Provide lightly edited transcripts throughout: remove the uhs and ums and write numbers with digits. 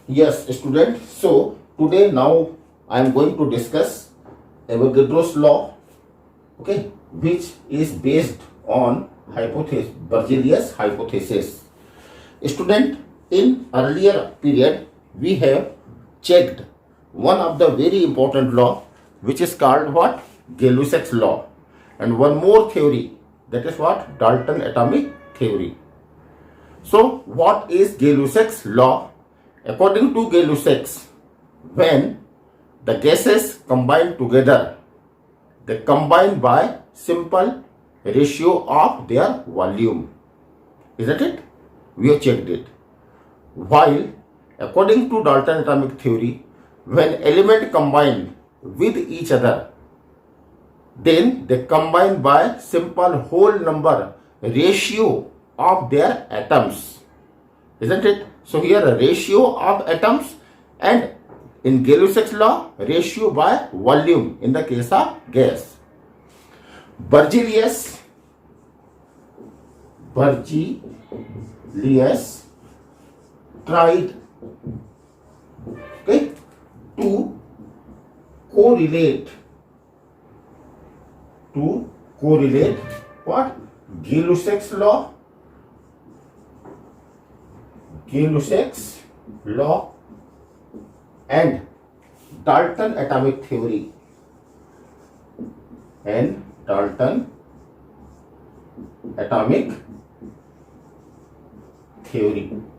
Yes, student. So today now I am going to discuss Avogadro's law, okay, which is based on hypothesis, Berzelius hypothesis. Student, in earlier period we have checked one of the very important law, which is called what? Gay-Lussac's law, and one more theory, that is what? Dalton atomic theory. So what is Gay-Lussac's law? According to Gay-Lussac's, when the gases combine together, they combine by simple ratio of their volume. Isn't it? We have checked it. While according to Dalton atomic theory, when elements combine with each other, then they combine by simple whole number ratio of their atoms. Isn't it? So here a ratio of atoms, and in Gay-Lussac's law, ratio by volume in the case of gas. Berzelius tried, okay, to correlate what? Gay-Lussac's law and Dalton atomic theory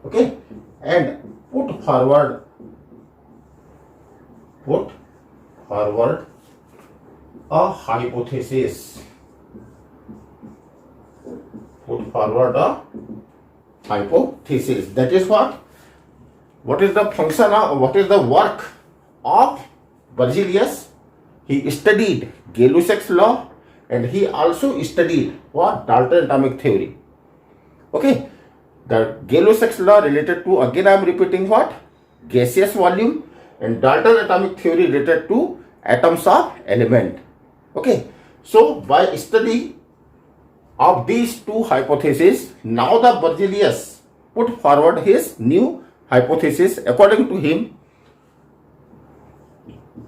okay, and put forward a hypothesis. That is what is the function of, what is the work of Berzelius? He studied Gay-Lussac's law and he also studied what? Dalton atomic theory. Okay, the Gay-Lussac's law related to, again I am repeating, what? Gaseous volume, and Dalton atomic theory related to atoms of element. Okay, so by study of these two hypotheses, now the Berzelius put forward his new hypothesis. According to him,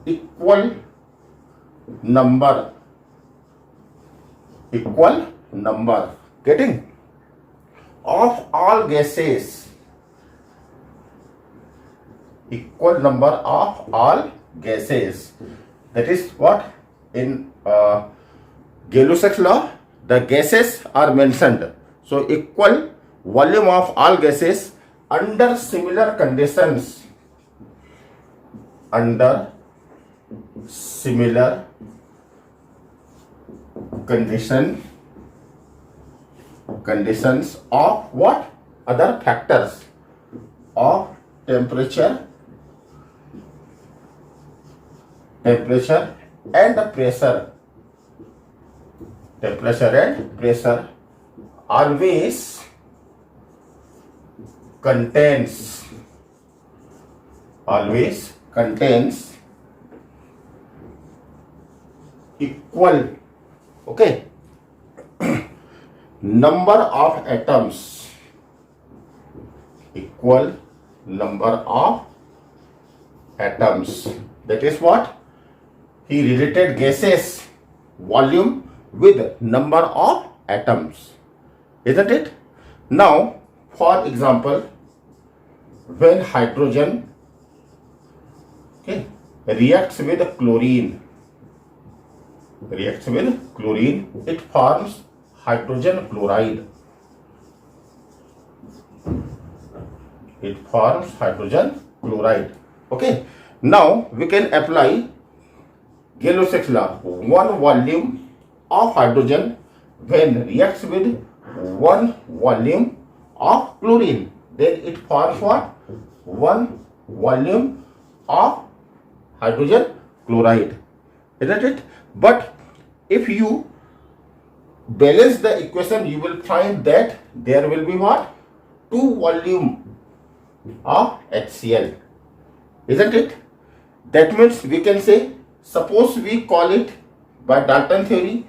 equal number getting of all gases, that is what? In Gay-Lussac's law, the gases are mentioned. So equal volume of all gases under similar conditions. Conditions of what? Other factors of temperature and pressure. Always contains equal, okay, number of atoms. That is what? He related gases volume with number of atoms. Isn't it? Now, for example, when hydrogen, okay, reacts with chlorine, it forms hydrogen chloride. Okay. Now we can apply Gay-Lussac's law. One volume of hydrogen when reacts with one volume of chlorine, then it forms what? One volume of hydrogen chloride. Isn't it? But if you balance the equation, you will find that there will be what? Two volume of HCl. Isn't it? That means we can say, suppose we call it by Dalton theory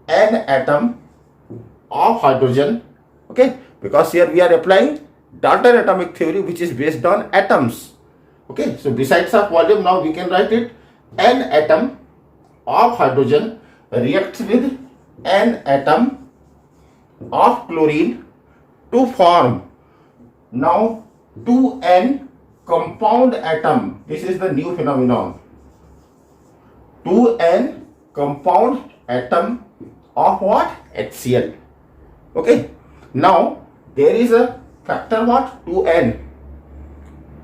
an atom of hydrogen, okay, because here we are applying Dalton atomic theory, which is based on atoms. Okay, so besides of volume, now we can write it, an atom of hydrogen reacts with an atom of chlorine to form now 2n compound atom. This is the new phenomenon. 2n compound atom of what? HCl. Okay. Now there is a factor what? 2n.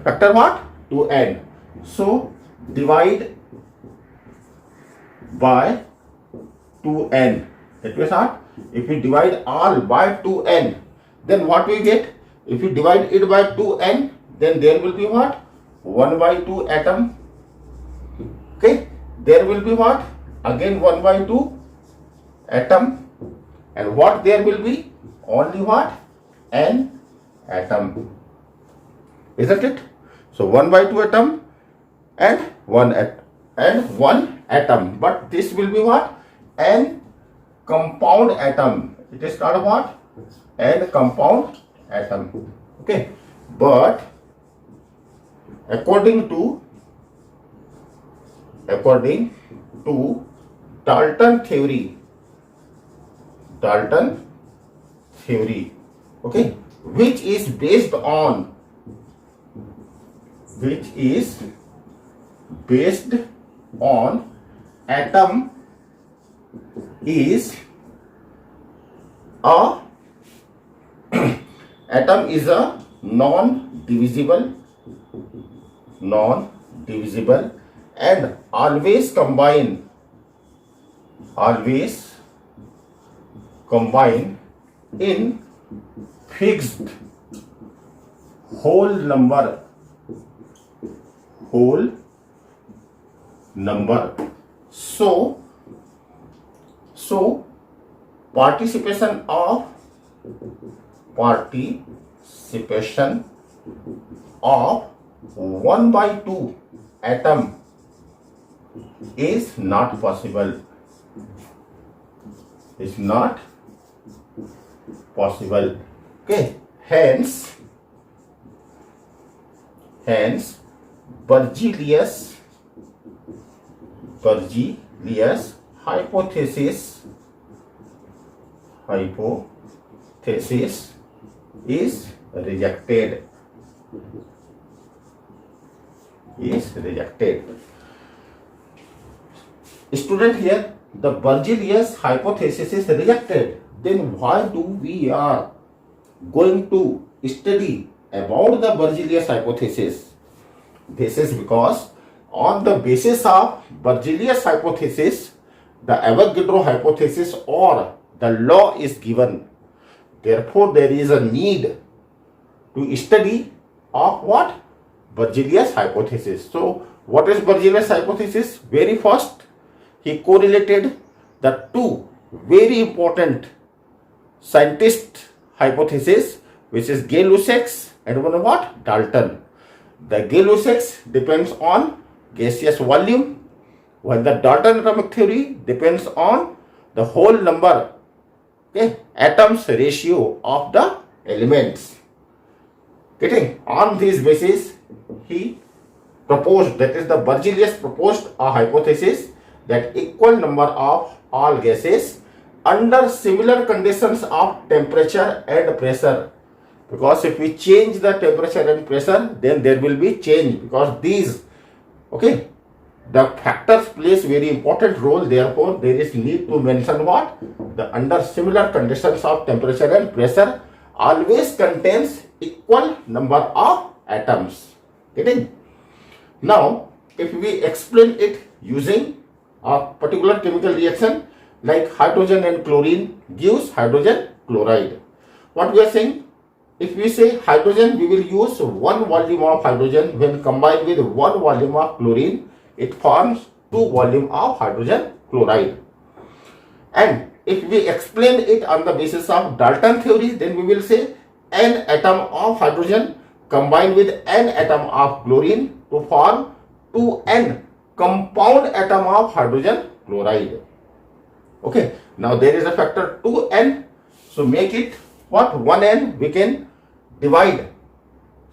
Factor what? 2n. So divide by 2n. That means what? If we divide all by 2n, then what we get? If you divide it by 2n, then there will be what? 1 by 2 atom. Okay. There will be what? Again 1 by 2 atom. And what there will be? Only what? N atom. Isn't it? So 1 by 2 atom and 1 atom. But this will be what? N compound atom. It is called what? N compound atom. Okay. But according to Dalton theory, okay, which is based on atom is a atom is a non-divisible and always combine in fixed whole number. So participation of 1 by 2 atom is not possible. Is not possible. Okay. Hence Berzelius hypothesis is rejected. Student, here the Berzelius hypothesis is rejected. Then why do we are going to study about the Berzelius hypothesis? This is because on the basis of Berzelius hypothesis, the Avogadro hypothesis or the law is given. Therefore, there is a need to study of what? Berzelius hypothesis. So, what is Berzelius hypothesis? Very first, he correlated the two very important scientist hypothesis, which is Gay-Lussac's and one what? Dalton. The Gay-Lussac's depends on gaseous volume, while the Dalton atomic theory depends on the whole number, okay, atoms ratio of the elements. Getting? On this basis, he proposed, that is the Berzelius proposed a hypothesis that equal number of all gases under similar conditions of temperature and pressure. Because if we change the temperature and pressure, then there will be change, because these, okay, the factors plays very important role. Therefore, there is need to mention what? The under similar conditions of temperature and pressure always contains equal number of atoms. Getting? Now, if we explain it using a particular chemical reaction like hydrogen and chlorine gives hydrogen chloride. What we are saying? If we say hydrogen, we will use 1 volume of hydrogen when combined with 1 volume of chlorine, it forms 2 volume of hydrogen chloride. And if we explain it on the basis of Dalton theory, then we will say n atom of hydrogen combined with n atom of chlorine to form 2n compound atom of hydrogen chloride. Okay, now there is a factor 2n, so make it what? 1n we can divide.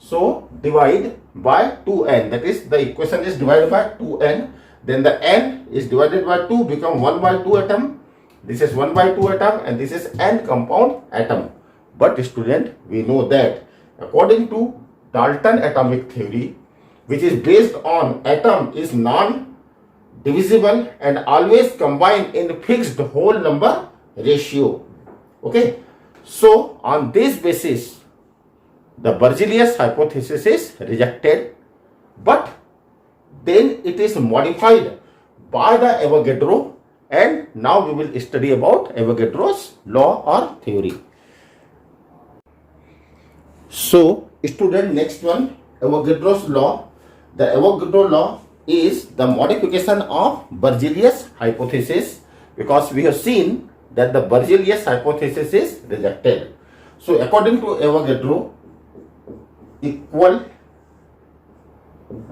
So divide by 2n, that is the equation is divided by 2n, then the n is divided by 2 become 1 by 2 atom. This is 1 by 2 atom and this is n compound atom. But student, we know that according to Dalton atomic theory, which is based on atom is non-divisible and always combined in fixed whole number ratio. Okay, so on this basis, the Berzelius hypothesis is rejected, but then it is modified by the Avogadro, and now we will study about Avogadro's law or theory. So, student, next one, Avogadro's law. The Avogadro law is the modification of Berzelius hypothesis, because we have seen that the Berzelius hypothesis is rejected. So, according to Avogadro, equal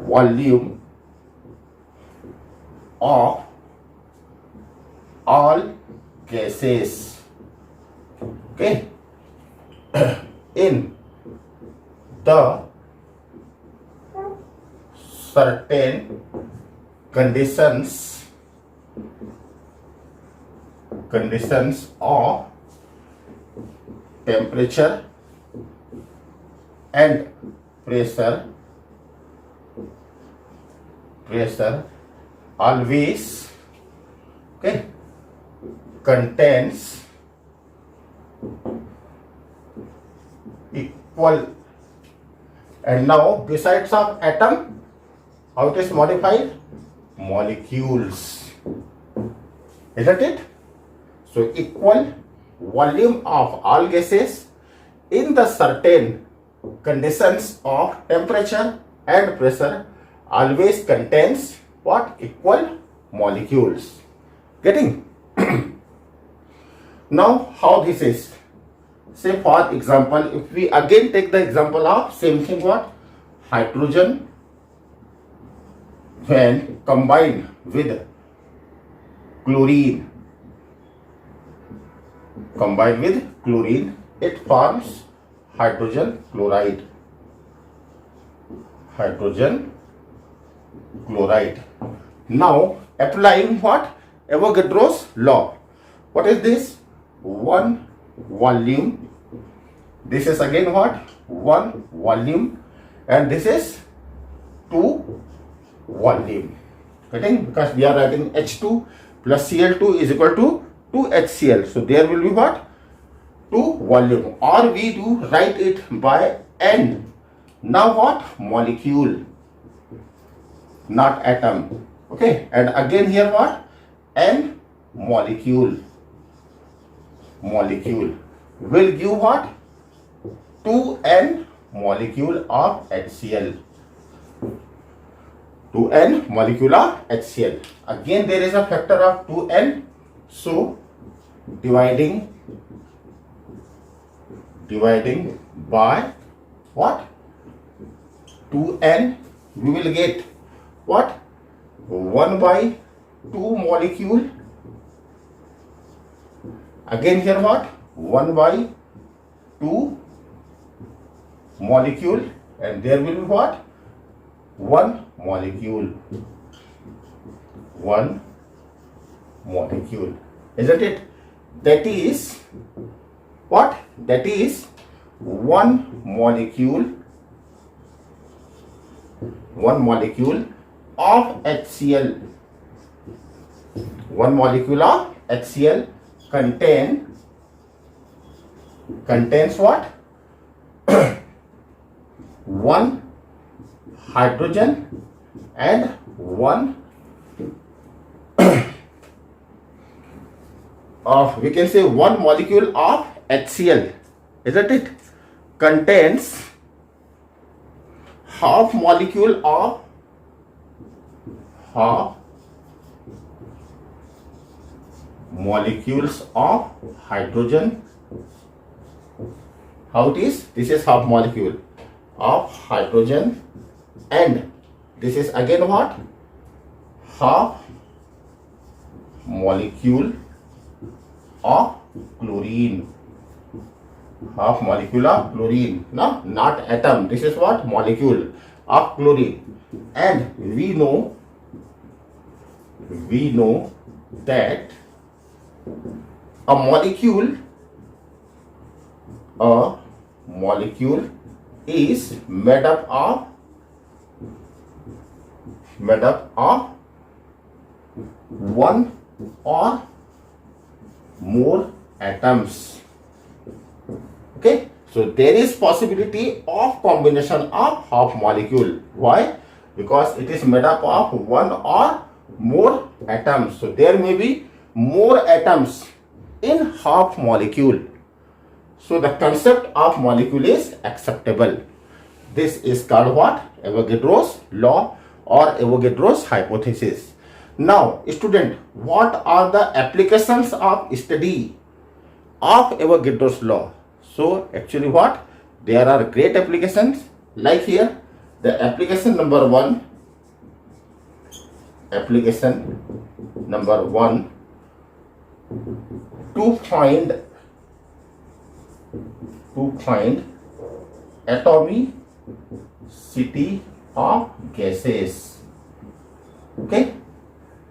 volume of all gases, okay, in the certain conditions of temperature and pressure always, okay, contains equal. And now besides of atom, how it is modified? Molecules, isn't it? So equal volume of all gases in the certain conditions of temperature and pressure always contains what? Equal molecules. Getting? Now how this is? Say for example, if we again take the example of same thing, what? Hydrogen when combined with chlorine, it forms hydrogen chloride. Now applying what? Avogadro's law. What is this? One volume. This is again what? One volume, and this is two volume. Getting? Because we are writing H2 plus Cl2 is equal to 2HCl. So there will be what? 2 volume, or we do write it by N. Now what? Molecule, not atom. Okay, and again here what? N molecule will give what? 2N molecule of HCl. 2N molecule of HCl. Again there is a factor of 2N. So dividing by what? 2N, we will get what? 1 by 2 molecule. Again here what? 1 by 2 molecule, and there will be what? 1 molecule. Isn't it? That is what? That is 1 molecule of HCl. 1 molecule of HCl contains what? 1 hydrogen and 1 of, we can say 1 molecule of HCl, isn't it? Contains half molecules of hydrogen. How it is? This is half molecule of hydrogen, and this is again what? Half molecule of chlorine. Half molecule of chlorine. No, not atom. This is what? Molecule of chlorine. And we know that a molecule is made up of one or more atoms. Okay, so there is possibility of combination of half molecule. Why? Because it is made up of one or more atoms. So there may be more atoms in half molecule. So the concept of molecule is acceptable. This is called what? Avogadro's law or Avogadro's hypothesis. Now, student, what are the applications of study of Avogadro's law? So actually what? There are great applications, like here, the application number one, to find atomicity of gases. Okay,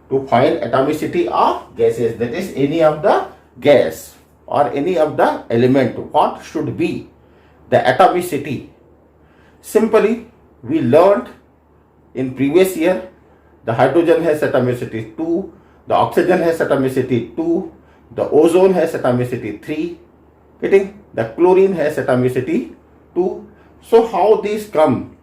to find atomicity of gases, that is any of the gas or any of the element, what should be the atomicity. Simply, we learned in previous year, the hydrogen has atomicity 2, the oxygen has atomicity 2, the ozone has atomicity 3, getting, the chlorine has atomicity 2. So how these come?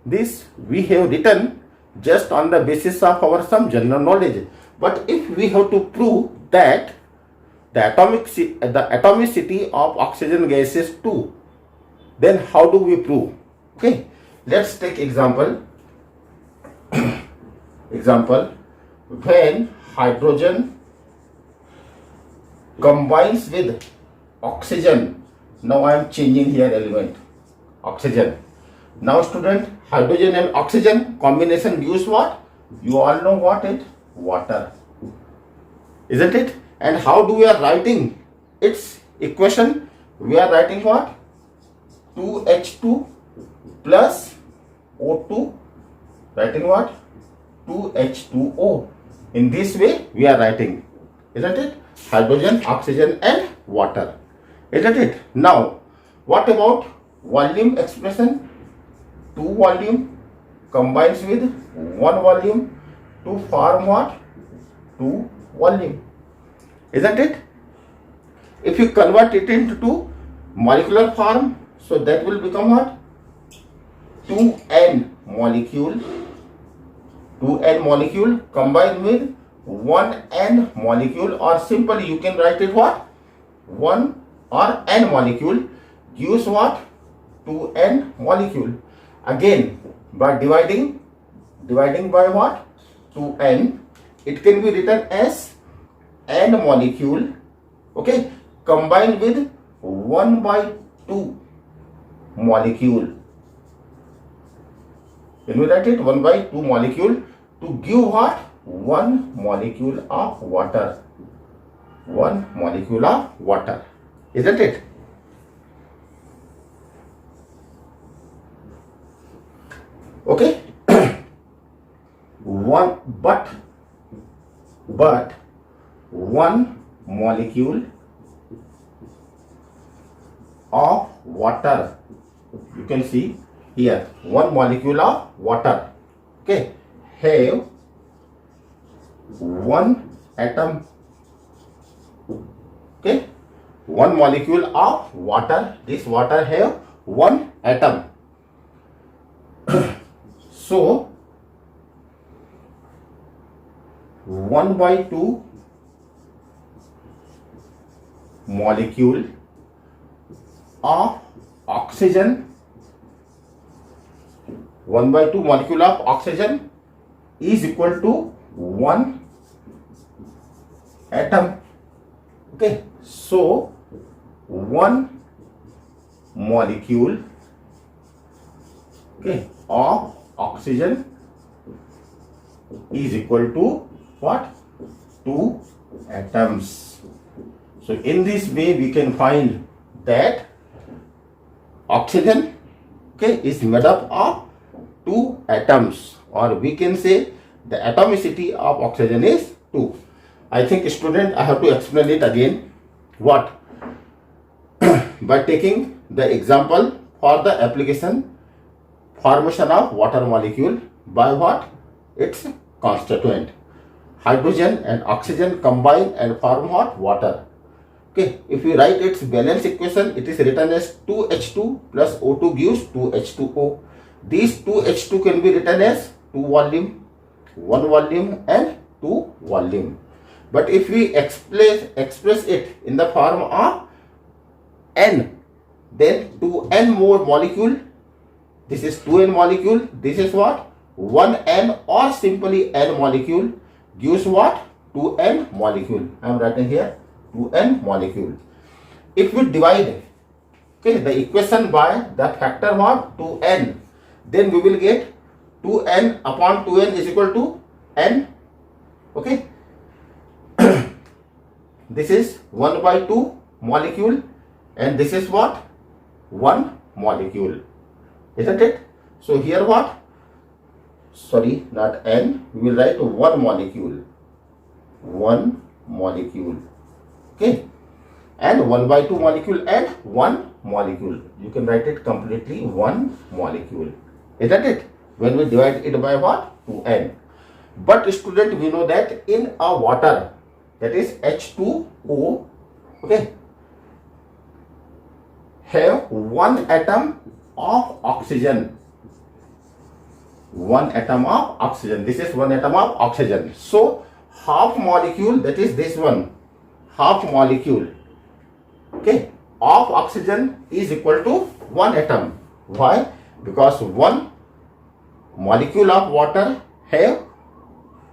This we have written just on the basis of our some general knowledge. But if we have to prove that the atomicity of oxygen gas is 2, then how do we prove? Okay, let's take example. When hydrogen combines with oxygen, now I am changing here element, oxygen. Now student, hydrogen and oxygen combination gives what? You all know what it? Water. Isn't it? And how do we are writing its equation? We are writing what? 2H2 plus O2, writing what? 2H2O. In this way we are writing, isn't it? Hydrogen, oxygen and water, isn't it? Now what about volume expression? 2 volume combines with 1 volume to form what? 2 volume, isn't it? If you convert it into molecular form, so that will become what? 2N molecule combined with 1N molecule, or simply you can write it what? 1 or N molecule gives what? 2N molecule. Again, by dividing by what? 2N, it can be written as N molecule, okay, combined with 1/2 molecule. Can we write it? 1/2 molecule to give what? 1 molecule of water. 1 molecule of water, isn't it? Okay. But 1 molecule of water, you can see here, 1 molecule of water, okay, have 1 atom. Okay, 1 molecule of water, this water have 1 atom. So 1/2 molecule of oxygen, 1/2 molecule of oxygen is equal to 1 atom. Okay, so 1 molecule, okay, of oxygen is equal to what? 2 atoms. So in this way we can find that oxygen, okay, is made up of 2 atoms, or we can say the atomicity of oxygen is 2. I think student, I have to explain it again. What? By taking the example for the application formation of water molecule by what? Its constituent. Hydrogen and oxygen combine and form what? Water. Okay, if we write its balance equation, it is written as 2H2 plus O2 gives 2H2O. These 2H2 can be written as 2 volume, 1 volume and 2 volume. But if we express it in the form of N, then 2N more molecule, this is 2N molecule, this is what? 1N or simply N molecule gives what? 2N molecule. I am writing here 2N molecule. If we divide, okay, the equation by the factor what? 2N, then we will get 2N upon 2N is equal to N. Okay. This is 1 by 2 molecule and this is what? 1 molecule. Isn't it? So here what? Sorry, not N. We will write 1 molecule. 1 molecule. Okay. And 1 by 2 molecule and 1 molecule. You can write it completely 1 molecule. Isn't it? When we divide it by what? 2N. But student, we know that in a water, that is H2O, okay, have 1 atom of oxygen. 1 atom of oxygen. This is 1 atom of oxygen. So half molecule, that is this one, half molecule, okay, of oxygen is equal to 1 atom. Why? Because 1 molecule of water have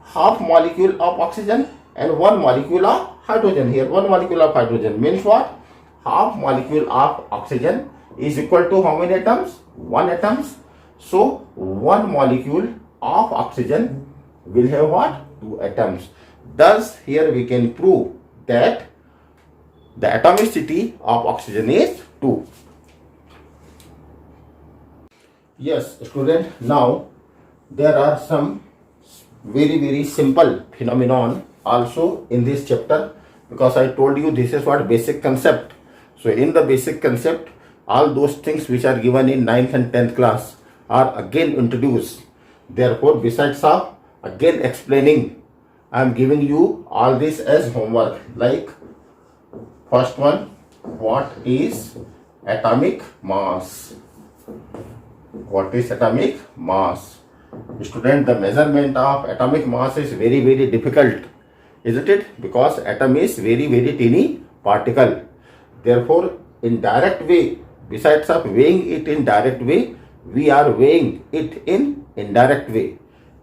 half molecule of oxygen and 1 molecule of hydrogen. Here 1 molecule of hydrogen means what? Half molecule of oxygen is equal to how many atoms? 1 atoms. So 1 molecule of oxygen will have what? 2 atoms. Thus here we can prove that the atomicity of oxygen is 2. Yes, student, now there are some very simple phenomenon also in this chapter, because I told you this is what basic concept. So in the basic concept, all those things which are given in 9th and 10th class are again introduced. Therefore, besides of again explaining, I am giving you all this as homework. Like first one, what is atomic mass? What is atomic mass? Student, the measurement of atomic mass is very difficult, isn't it? Because atom is very teeny particle. Therefore, in direct way, besides of weighing it in direct way, we are weighing it in indirect way.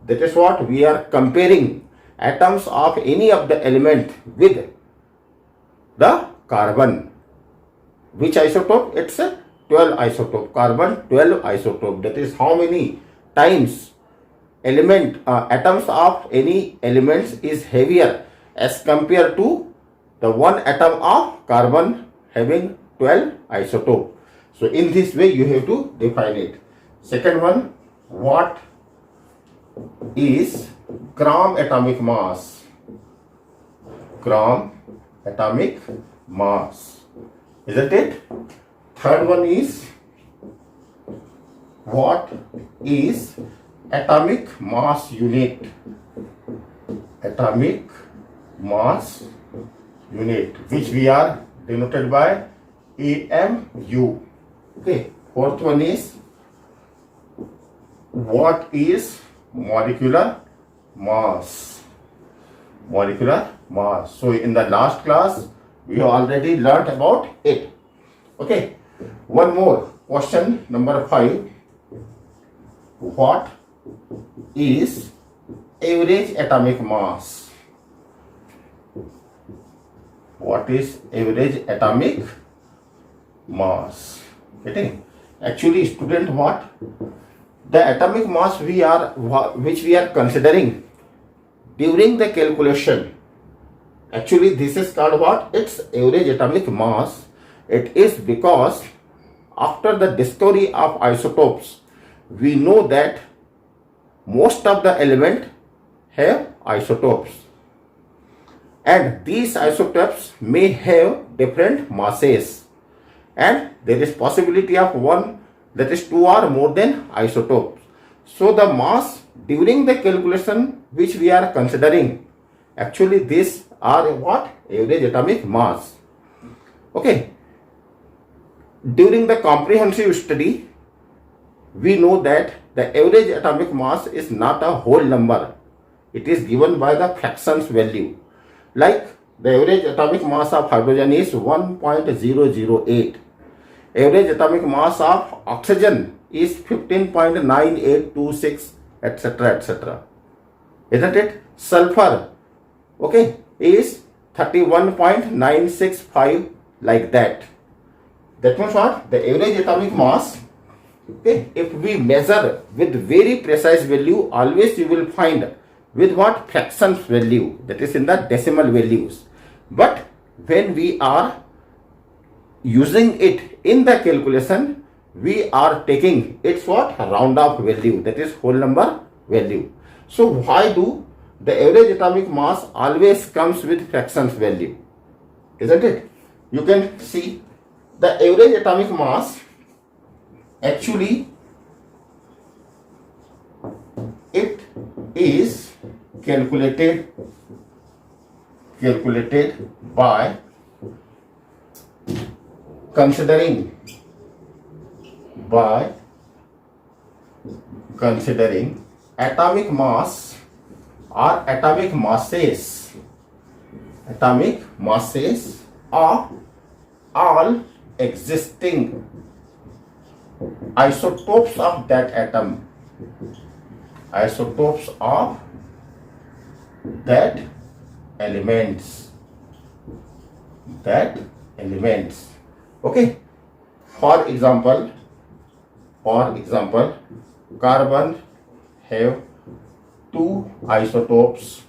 That is what we are comparing atoms of any of the element with the carbon. Which isotope? It's a 12 isotope, carbon 12 isotope. That is how many times atoms of any elements is heavier as compared to the 1 atom of carbon having 12 isotope. So in this way you have to define it. Second one, what is gram atomic mass? Gram atomic mass, isn't it? Third one is, what is atomic mass unit? Atomic mass unit, which we are denoted by AMU. Okay. Fourth one is, what is molecular mass? Molecular mass. So in the last class we have already learnt about it. Okay. One more question, number 5. What is average atomic mass? What is average atomic mass? Getting? Actually, student, what? The atomic mass which we are considering during the calculation, actually this is called what? It's average atomic mass. It is because after the discovery of isotopes, we know that most of the elements have isotopes, and these isotopes may have different masses, and there is possibility of one, that is two or more than isotopes. So the mass during the calculation which we are considering, actually these are what? Average atomic mass. Okay. During the comprehensive study, we know that the average atomic mass is not a whole number. It is given by the fractions value. Like the average atomic mass of hydrogen is 1.008. Average atomic mass of oxygen is 15.9826, etc., etc. Isn't it? Sulfur, okay, is 31.965, like that. That means what? The average atomic mass, okay, if we measure with very precise value, always you will find with what? Fractions value, that is in the decimal values. But when we are using it in the calculation, we are taking its what? Round off value, that is whole number value. So why do the average atomic mass always comes with fractions value? Isn't it? You can see the average atomic mass, actually it is calculated by considering atomic mass or atomic masses of all existing isotopes of that atom, isotopes of that elements. Okay. For example, carbon have two isotopes.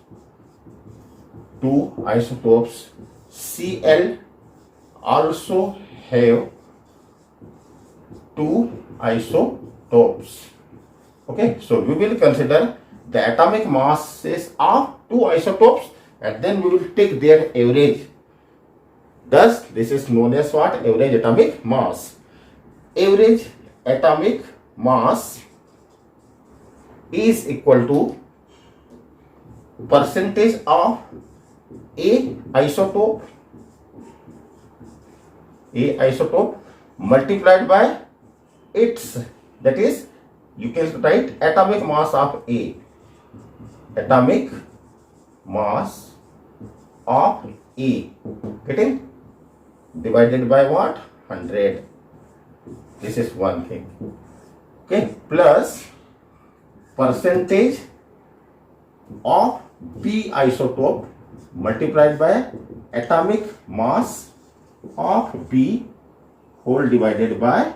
Cl also have two isotopes. Okay, so we will consider the atomic masses of two isotopes, and then we will take their average. Thus, this is known as what? Average atomic mass. Average atomic mass is equal to percentage of A isotope multiplied by its, that is, you can write atomic mass of A. Atomic mass of A. Getting? Divided by what? 100. This is one thing. Okay. Plus percentage of B isotope multiplied by atomic mass of B whole divided by,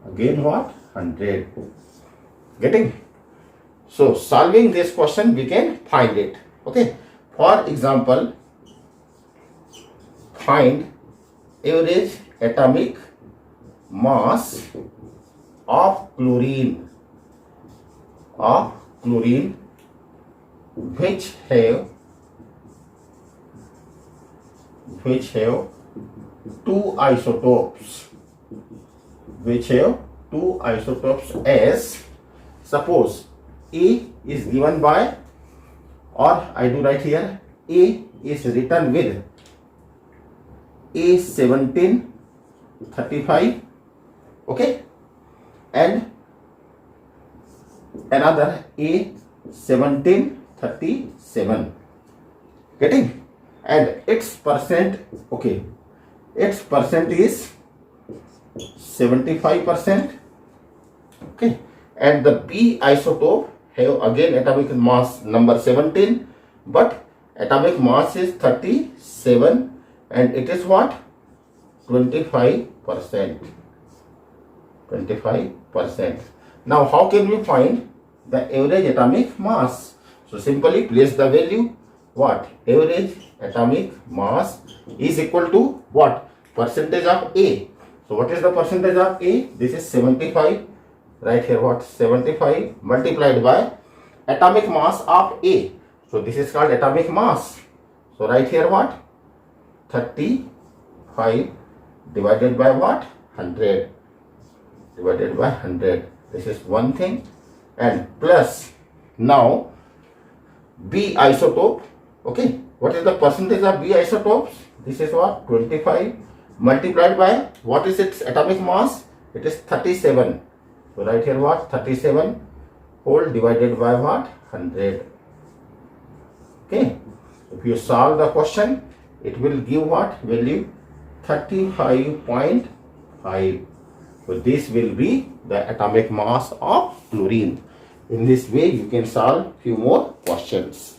again what? 100. Getting? So solving this question, we can find it. Okay. For example, find average atomic mass of chlorine which have two isotopes, as suppose A is given by, or I do write here, A is written with A1735, okay, and another A1737. Getting? And its percent, okay, its percent is 75%. Okay, and the B isotope have again atomic mass number 17, but atomic mass is 37, and it is what? 25%. Now how can we find the average atomic mass? So simply place the value. What? Average atomic mass is equal to what? Percentage of A. So what is the percentage of A? This is 75. Right here what? 75 multiplied by atomic mass of A. So this is called atomic mass. So right here what? 35 divided by what? 100. Divided by 100. This is one thing. And plus now B isotope. Okay. What is the percentage of B isotopes? This is what? 25 multiplied by what is its atomic mass? It is 37. So right here what? 37 whole divided by what? 100. Okay. If you solve the question, it will give what value? 35.5. So this will be the atomic mass of fluorine. In this way, you can solve few more questions.